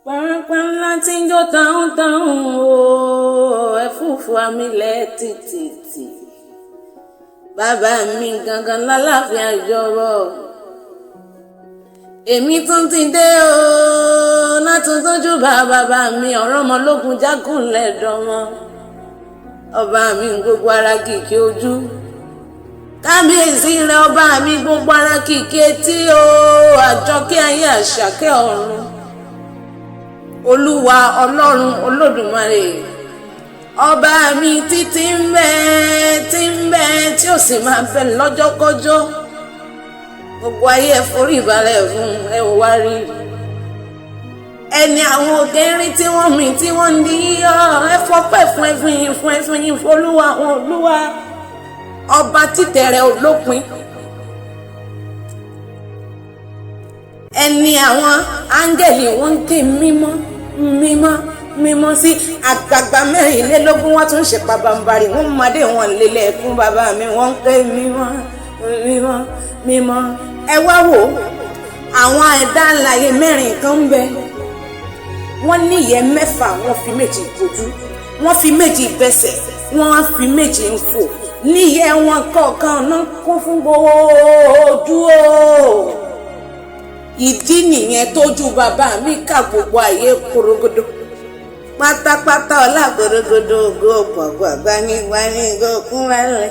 pàápàá ńlá tí ń jó táhùn o ẹ̀fúùfù amílẹ̀ tìtìtì bàbá mi gangan lálàáfíà ìjọba èmi tún ti dé o látún tójú bá bàbá mi ọ̀rọ̀ ọmọlógún jágùnlẹ̀ dánmọ́ ọba mi gbogbo ara kìkì ojú kábíyèsí rẹ ọba mi gbogbo ara kìkì etí o àjọkẹ́ ayé àṣàkẹ́ ọ̀run olúwa ọlọ́run olódùmarè ọba mi títí ń bẹ tí ó sì máa bẹ lọ́jọ́kọ́jọ́ gbogbo ayé forí ìbàlẹ̀ fún ẹ ò wá rí ẹni àwọn òkèrin tí wọ́n mì tí wọ́n ń di ẹ fọpẹ́ fún ẹfún yín fọlúwa àwọn olúwa ọba títẹ̀rẹ̀ olópin ẹni àwọn áńgẹ́lì wọ́n ń ké mímọ́ mímọ́ mímọ́ sí àgbàgbà mẹ́rìnlélógún wọ́n tún ṣe pabambarì wọ́n mọdé wọn lélẹ̀ fún bàbá mi wọ́n ń ké mímọ́ mímọ́ mímọ́ ẹ wá wò àwọn ẹ̀dá alààyè mẹ́rin kan ń bẹ wọ́n ní ìyẹ́ mẹ́fà wọ́n fi méjì bojú wọ́n fi méjì bẹsẹ̀ wọ́n fi méjì ń fò níyẹ́ wọn kọ̀ọ̀kan náà kún fún gbogbo ojú o ìdí nìyẹn tójú bàbá mi ká gbogbo ayé korogodo pátápátá ọlá korogodo ògo pọ̀pọ̀ gbanigbani ògo kún wálẹ̀.